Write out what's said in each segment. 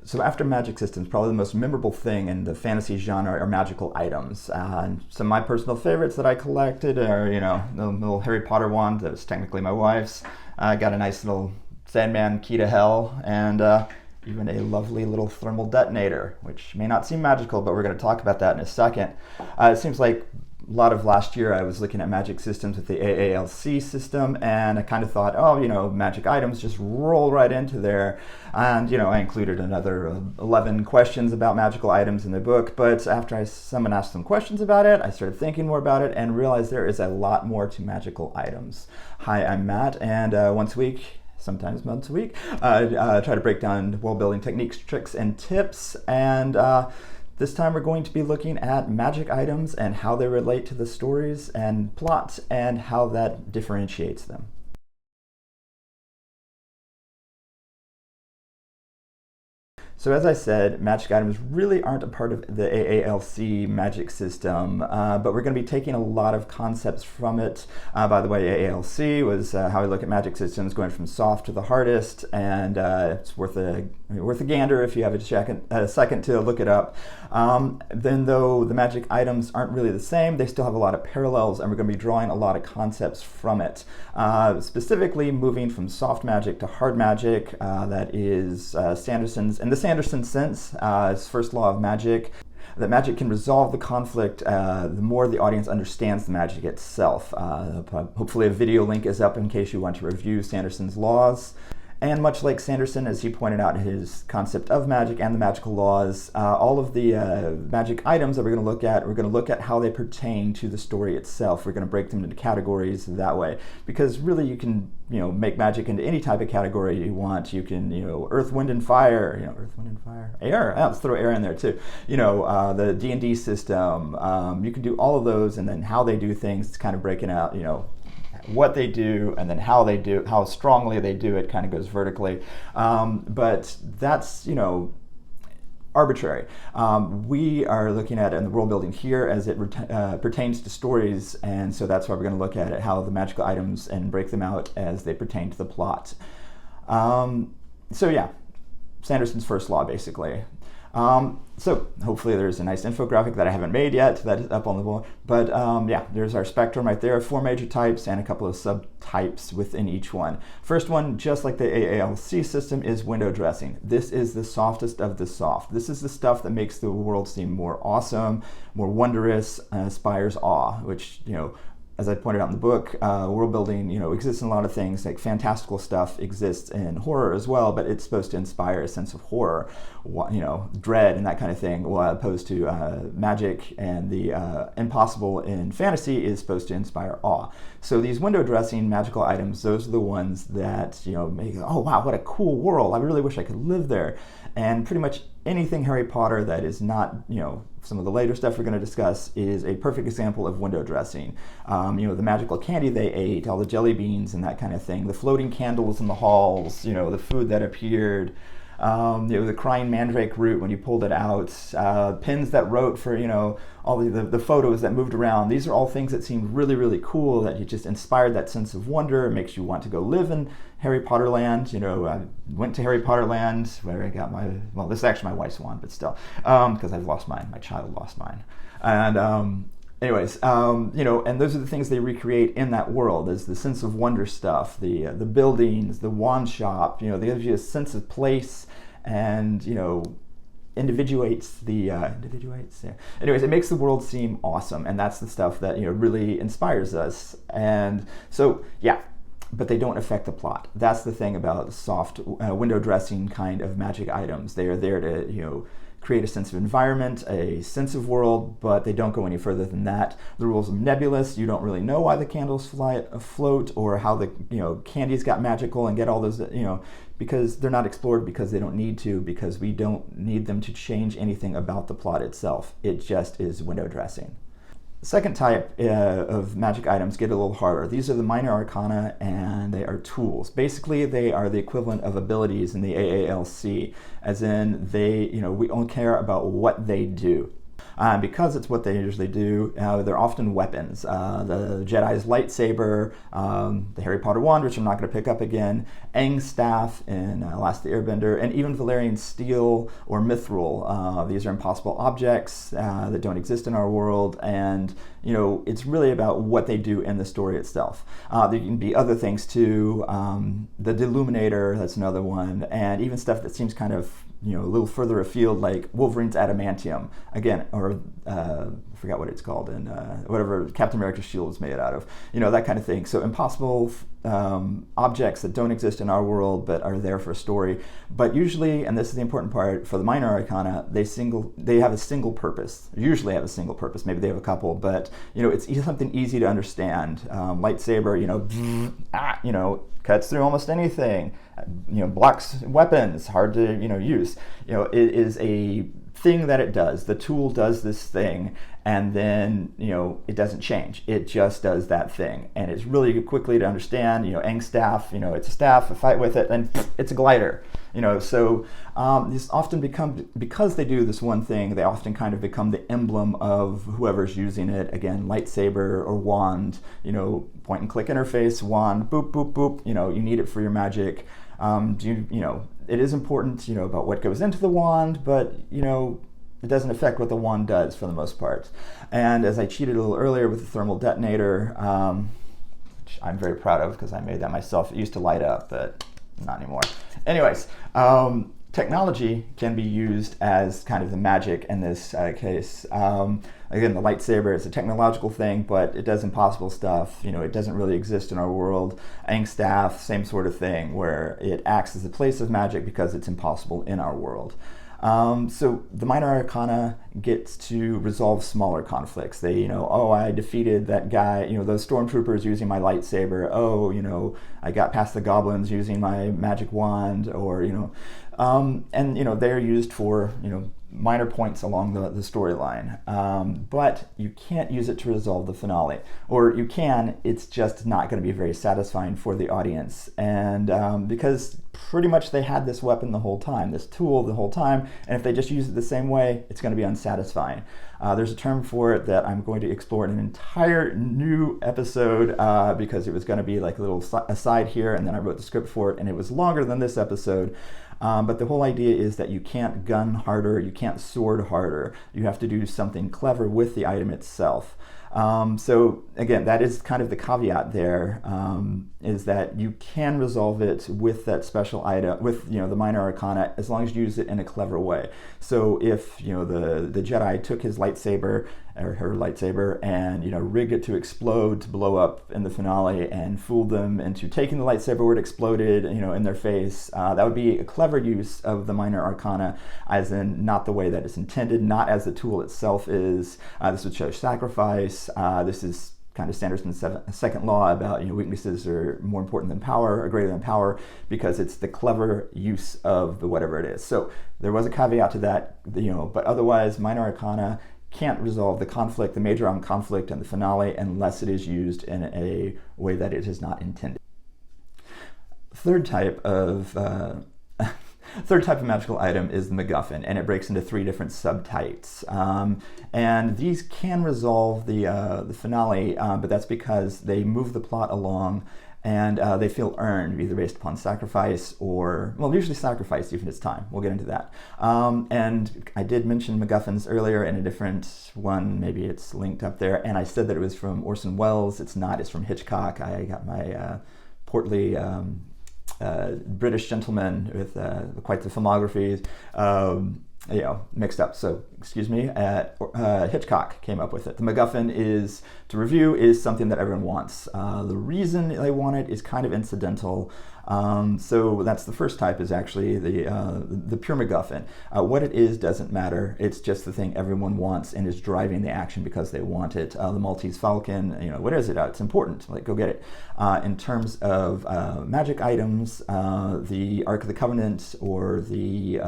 So after magic systems, probably the most memorable thing in the fantasy genre are magical items. And some of my personal favorites that I collected are, the little Harry Potter wand that was technically my wife's. I got a nice little Sandman key to hell, and even a lovely little thermal detonator, which may not seem magical, but we're going to talk about that in a second. It seems like a lot of last year I was looking at magic systems with the AALC system, and I kind of thought, magic items just roll right into there. And, I included another 11 questions about magical items in the book, but after someone asked some questions about it, I started thinking more about it and realized there is a lot more to magical items. Hi, I'm Matt, and once a week, sometimes once a week, try to break down world building techniques, tricks, and tips. And this time we're going to be looking at magic items and how they relate to the stories and plot and how that differentiates them. So as I said, magic items really aren't a part of the AALC magic system, but we're going to be taking a lot of concepts from it. By the way, AALC was how I look at magic systems, going from soft to the hardest, and it's worth a gander if you have a second to look it up. Then though the magic items aren't really the same, they still have a lot of parallels, and we're going to be drawing a lot of concepts from it. Specifically moving from soft magic to hard magic, that is Sanderson's, and the Sanderson sense, his first law of magic, that magic can resolve the conflict the more the audience understands the magic itself. Hopefully a video link is up in case you want to review Sanderson's laws. And much like Sanderson, as he pointed out in his concept of magic and the magical laws, all of the magic items that we're going to look at how they pertain to the story itself. We're going to break them into categories that way, because really you can make magic into any type of category you want. You can earth, wind, and fire. Earth, wind, and fire. Air. Let's throw air in there too. The D&D system. You can do all of those, and then how they do things. It's kind of breaking out. What they do, and then how strongly they do it kind of goes vertically. But that's, arbitrary. We are looking at it in the world building here as it pertains to stories, and so that's why we're going to look at it, how the magical items, and break them out as they pertain to the plot. Sanderson's first law, basically. So hopefully there's a nice infographic that I haven't made yet that is up on the wall. But there's our spectrum right there, 4 major types and a couple of subtypes within each one. First one, just like the AALC system, is window dressing. This is the softest of the soft. This is the stuff that makes the world seem more awesome, more wondrous, inspires awe, which, as I pointed out in the book, world building, exists in a lot of things. Like fantastical stuff exists in horror as well, but it's supposed to inspire a sense of horror, dread and that kind of thing, while opposed to magic and the impossible in fantasy is supposed to inspire awe. So these window dressing magical items, those are the ones that, make, oh wow, what a cool world. I really wish I could live there. And pretty much anything Harry Potter that is not, some of the later stuff we're going to discuss is a perfect example of window dressing. The magical candy they ate, all the jelly beans and that kind of thing, the floating candles in the halls, the food that appeared, the crying mandrake root when you pulled it out, pins that wrote for, all the photos that moved around. These are all things that seemed really, really cool, that you just inspired that sense of wonder. It makes you want to go live in Harry Potter land. I went to Harry Potter land where I got this is actually my wife's wand, but still, because I've lost mine. My child lost mine. And and those are the things they recreate in that world, is the sense of wonder stuff, the buildings, the wand shop, they give you a sense of place, and, individuates the, Anyways, it makes the world seem awesome, and that's the stuff that, really inspires us. And so, but they don't affect the plot. That's the thing about soft window dressing kind of magic items. They are there to, create a sense of environment, a sense of world, but they don't go any further than that. The rules are nebulous. You don't really know why the candles fly afloat, or how the candies got magical and get all those, because they're not explored, because they don't need to, because we don't need them to change anything about the plot itself. It just is window dressing. Second type of magic items get a little harder. These are the minor arcana, and they are tools. Basically, they are the equivalent of abilities in the AALC, as in we only care about what they do. Because it's what they usually do, they're often weapons. The Jedi's lightsaber, the Harry Potter wand, which I'm not going to pick up again, Aang's staff in Last of the Airbender, and even Valerian steel or mithril. These are impossible objects that don't exist in our world, and it's really about what they do in the story itself. There can be other things too. The Deluminator, that's another one, and even stuff that seems kind of a little further afield, like Wolverine's adamantium, again, or I forgot what it's called, and whatever Captain America's shield is made out of, that kind of thing. So impossible objects that don't exist in our world but are there for a story. But usually, and this is the important part, for the minor arcana, they have a single purpose. Usually have a single purpose. Maybe they have a couple, but it's something easy to understand. Lightsaber, cuts through almost anything. Blocks weapons, hard to use. It is a thing that it does. The tool does this thing, and then it doesn't change. It just does that thing, and it's really quickly to understand. Aang's staff, it's a staff. A fight with it, and it's a glider. So this often because they do this one thing, they often kind of become the emblem of whoever's using it. Again, lightsaber or wand. Point and click interface, wand, boop boop boop. You need it for your magic. It is important, about what goes into the wand, but it doesn't affect what the wand does for the most part. And as I cheated a little earlier with the thermal detonator, which I'm very proud of because I made that myself. It used to light up, but not anymore. Anyways, technology can be used as kind of the magic in this case. Again, the lightsaber is a technological thing, but it does impossible stuff. It doesn't really exist in our world. Aang's staff, same sort of thing, where it acts as a place of magic because it's impossible in our world. So the minor arcana gets to resolve smaller conflicts. They, I defeated that guy, those stormtroopers using my lightsaber. I got past the goblins using my magic wand, or, they're used for, minor points along the storyline. But you can't use it to resolve the finale. Or you can, it's just not going to be very satisfying for the audience. And because pretty much they had this weapon the whole time, this tool the whole time, and if they just use it the same way, it's going to be unsatisfying. There's a term for it that I'm going to explore in an entire new episode because it was going to be like a little aside here, and then I wrote the script for it, and it was longer than this episode. But the whole idea is that you can't gun harder, you can't sword harder. You have to do something clever with the item itself. So again, that is kind of the caveat there, is that you can resolve it with that special item, with the minor arcana, as long as you use it in a clever way. So if the Jedi took his lightsaber or her lightsaber and rigged it to explode, to blow up in the finale, and fooled them into taking the lightsaber where it exploded in their face, that would be a clever use of the minor arcana, as in not the way that it's intended, not as the tool itself is. This would show sacrifice. This is kind of standards in the second law about weaknesses are more important than power, or greater than power, because it's the clever use of the whatever it is. So there was a caveat to that, but otherwise minor arcana can't resolve the conflict, the major armed conflict in the finale, unless it is used in a way that it is not intended. Third type of magical item is the MacGuffin, and it breaks into 3 different subtypes. And these can resolve the finale, but that's because they move the plot along, and they feel earned, either based upon sacrifice or, usually sacrifice if it's time. We'll get into that. And I did mention MacGuffins earlier in a different one, maybe it's linked up there, and I said that it was from Orson Welles. It's not, it's from Hitchcock. I got my portly British gentleman with quite the filmography, mixed up. So, excuse me. Hitchcock came up with it. The MacGuffin is something that everyone wants. The reason they want it is kind of incidental. So that's the first type, is actually the pure MacGuffin. What it is doesn't matter. It's just the thing everyone wants and is driving the action because they want it. The Maltese Falcon, what is it? It's important. Go get it. In terms of magic items, the Ark of the Covenant, or the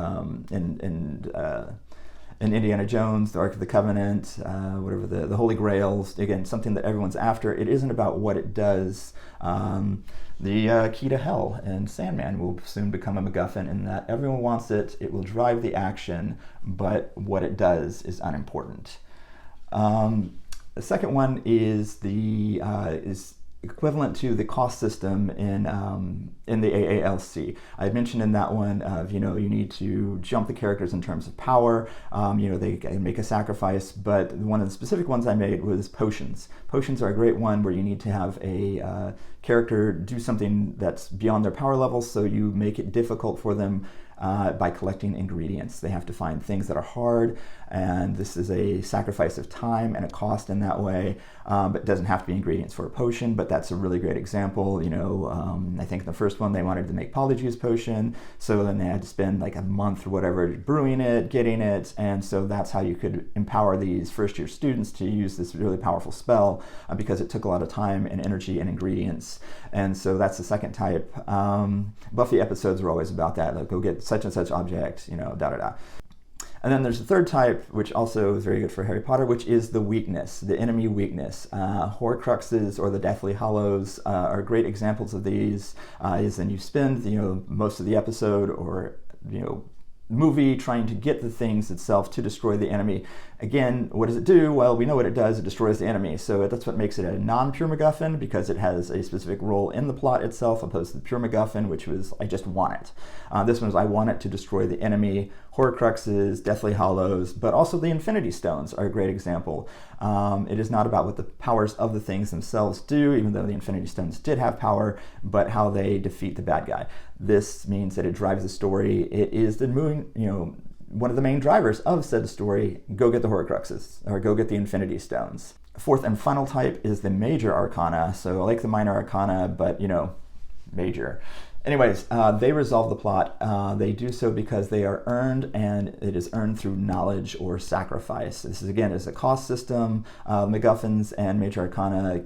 in Indiana Jones, the Ark of the Covenant, whatever the Holy Grails, again, something that everyone's after. It isn't about what it does. The key to hell and Sandman will soon become a MacGuffin in that everyone wants it, it will drive the action, but what it does is unimportant. The second one is is equivalent to the cost system in the AALC. I had mentioned in that one of, you need to jump the characters in terms of power. They make a sacrifice, but one of the specific ones I made was potions. Potions are a great one where you need to have a character do something that's beyond their power levels, so you make it difficult for them by collecting ingredients. They have to find things that are hard, and this is a sacrifice of time and a cost in that way, but it doesn't have to be ingredients for a potion, but that's a really great example. I think in the first one they wanted to make polyjuice potion, so then they had to spend like a month or whatever brewing it, getting it, and so that's how you could empower these first-year students to use this really powerful spell, because it took a lot of time and energy and ingredients, and so that's the second type. Buffy episodes were always about that, like go get such and such object, da-da-da. And then there's the third type, which also is very good for Harry Potter, which is the weakness, the enemy weakness. Horcruxes or the Deathly Hallows are great examples of these. Is then you spend, most of the episode or, movie trying to get the things itself to destroy the enemy. Again, what does it do? Well, we know what it does. It destroys the enemy. So that's what makes it a non-pure MacGuffin, because it has a specific role in the plot itself, opposed to the pure MacGuffin, which was, I just want it. This one was, I want it to destroy the enemy. Horcruxes, Deathly Hallows, but also the Infinity Stones are a great example. It is not about what the powers of the things themselves do, even though the Infinity Stones did have power, but how they defeat the bad guy. This means that it drives the story. It is the one of the main drivers of said story. Go get the Horcruxes, or go get the Infinity Stones. Fourth and final type is the Major Arcana. So I like the Minor Arcana, but major. Anyways, they resolve the plot. They do so because they are earned, and it is earned through knowledge or sacrifice. This is, again, is a cost system. MacGuffins and Major Arcana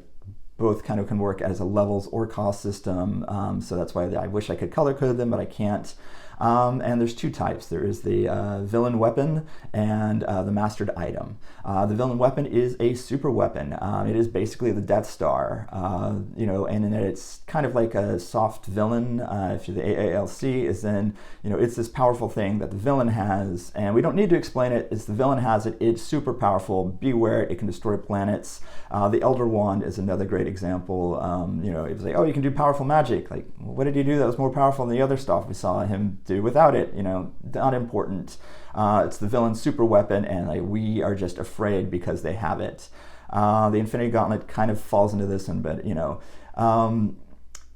both kind of can work as a levels or cost system, so that's why I wish I could color code them, but I can't. And there's two types. There is the villain weapon and the mastered item. The villain weapon is a super weapon. It is basically the Death Star, and it's kind of like a soft villain. If you're the AALC, is then, it's this powerful thing that the villain has, and we don't need to explain it. It's the villain has it. It's super powerful. Beware, it can destroy planets. The Elder Wand is another great example. It was like, oh, you can do powerful magic. Like, what did he do that was more powerful than the other stuff we saw him do without it? Not important. It's the villain's super weapon, and we are just afraid because they have it. The Infinity Gauntlet kind of falls into this one, but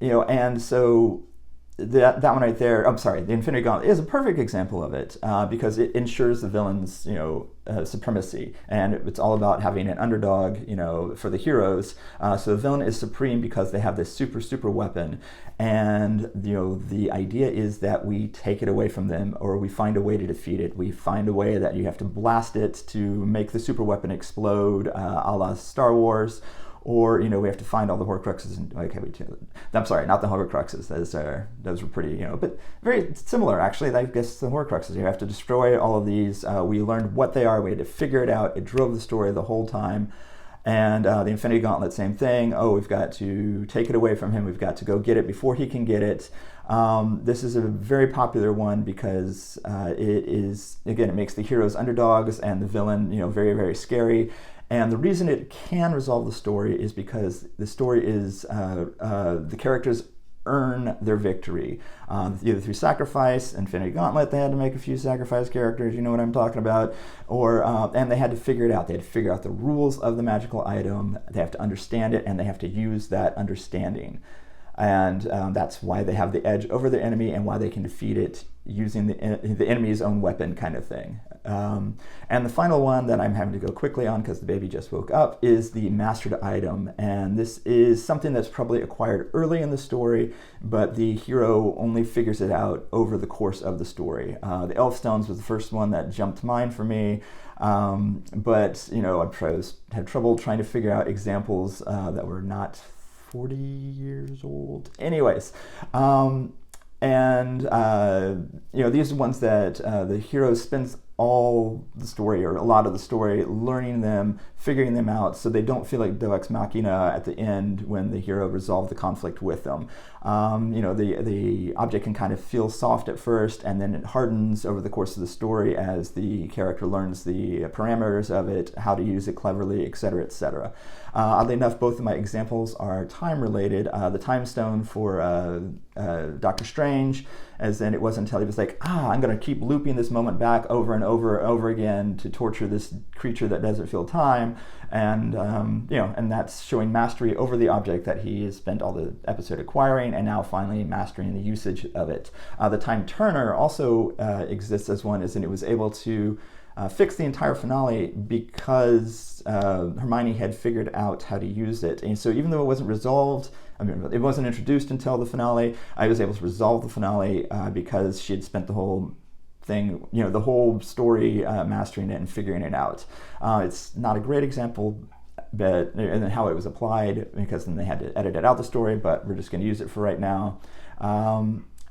and so that one right there, I'm sorry, the Infinity Gauntlet is a perfect example of it, because it ensures the villain's supremacy, and it's all about having an underdog for the heroes. So the villain is supreme because they have this super weapon, and the idea is that we take it away from them, or we find a way to defeat it. We find a way that you have to blast it to make the super weapon explode, a la Star Wars. Or, we have to find all the Horcruxes. I'm sorry, not the Horcruxes. Those were pretty, but very similar, actually. I guess the Horcruxes. You have to destroy all of these. We learned what they are. We had to figure it out. It drove the story the whole time. And the Infinity Gauntlet, same thing. Oh, we've got to take it away from him. We've got to go get it before he can get it. This is a very popular one because it makes the heroes underdogs and the villain, very, very scary. And the reason it can resolve the story is because the story is the characters earn their victory, either through sacrifice. Infinity Gauntlet, they had to make a few sacrifice characters, you know what I'm talking about, or and they had to figure it out. They had to figure out the rules of the magical item. They have to understand it, and they have to use that understanding. And that's why they have the edge over the enemy, and why they can defeat it using the enemy's own weapon, kind of thing. And the final one that I'm having to go quickly on because the baby just woke up is the mastered item. And this is something that's probably acquired early in the story, but the hero only figures it out over the course of the story. The Elf Stones was the first one that jumped to mind for me. But I had trouble trying to figure out examples that were not 40 years old. Anyways, these are ones that the hero spends all the story or a lot of the story, learning them, figuring them out, so they don't feel like Deus Ex Machina at the end when the hero resolved the conflict with them. The object can kind of feel soft at first, and then it hardens over the course of the story as the character learns the parameters of it, how to use it cleverly, etc., etc. Oddly enough, both of my examples are time-related. The time stone for Doctor Strange, as in it wasn't until he was like, I'm going to keep looping this moment back over and over and over again to torture this creature that doesn't feel time, and and that's showing mastery over the object that he has spent all the episode acquiring, and now finally mastering the usage of it. The time turner also exists as one, as in it was able to fix the entire finale because Hermione had figured out how to use it. And so even though it wasn't resolved, it wasn't introduced until the finale, I was able to resolve the finale because she had spent the whole thing, the whole story mastering it and figuring it out. It's not a great example, but and then how it was applied, because then they had to edit it out the story, but we're just going to use it for right now.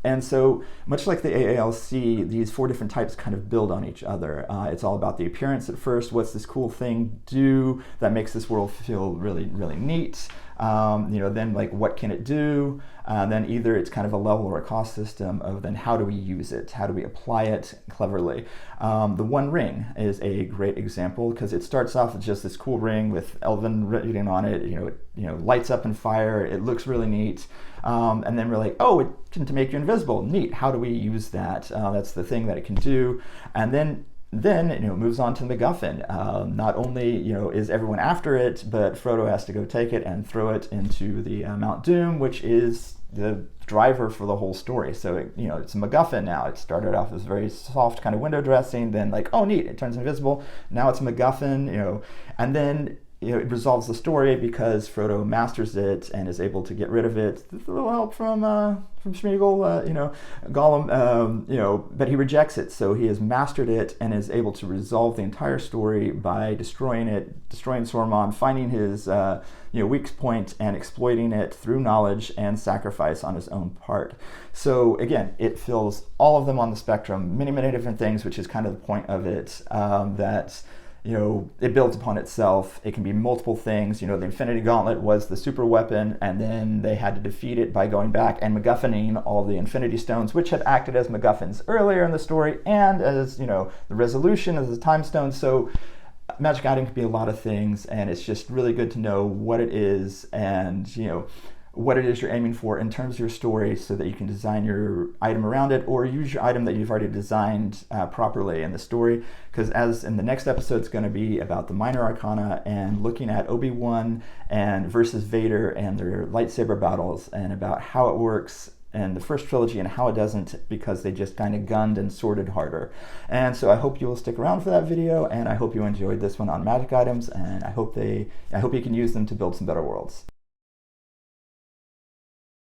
And so, much like the AALC, these 4 different types kind of build on each other. It's all about the appearance at first. What's this cool thing do that makes this world feel really, really neat? Then like, what can it do? Then either it's kind of a level or a cost system of then how do we use it? How do we apply it cleverly? The One Ring is a great example, because it starts off with just this cool ring with Elven written on it. It lights up in fire. It looks really neat. And then we're like, it can to make you invisible. Neat. How do we use that? That's the thing that it can do. And then it moves on to the MacGuffin. Not only is everyone after it, but Frodo has to go take it and throw it into the Mount Doom, which is the driver for the whole story. So it's a MacGuffin now. It started off as very soft kind of window dressing, then like, neat, it turns invisible. Now it's a MacGuffin, and then it resolves the story because Frodo masters it and is able to get rid of it with a little help from Smeagol, Gollum, but he rejects it. So he has mastered it and is able to resolve the entire story by destroying Saruman, finding his weak point and exploiting it through knowledge and sacrifice on his own part. So again, it fills all of them on the spectrum, many, many different things, which is kind of the point of it, that it builds upon itself. It can be multiple things. The Infinity Gauntlet was the super weapon, and then they had to defeat it by going back and MacGuffining all the Infinity Stones, which had acted as MacGuffins earlier in the story, and as, the resolution as the time stone. So magic item can be a lot of things, and it's just really good to know what it is and, what it is you're aiming for in terms of your story, so that you can design your item around it, or use your item that you've already designed properly in the story. Because as in the next episode, it's going to be about the minor arcana and looking at Obi-Wan and versus Vader and their lightsaber battles, and about how it works in the first trilogy and how it doesn't, because they just kind of gunned and sorted harder. And so I hope you will stick around for that video, and I hope you enjoyed this one on magic items, and I hope you can use them to build some better worlds.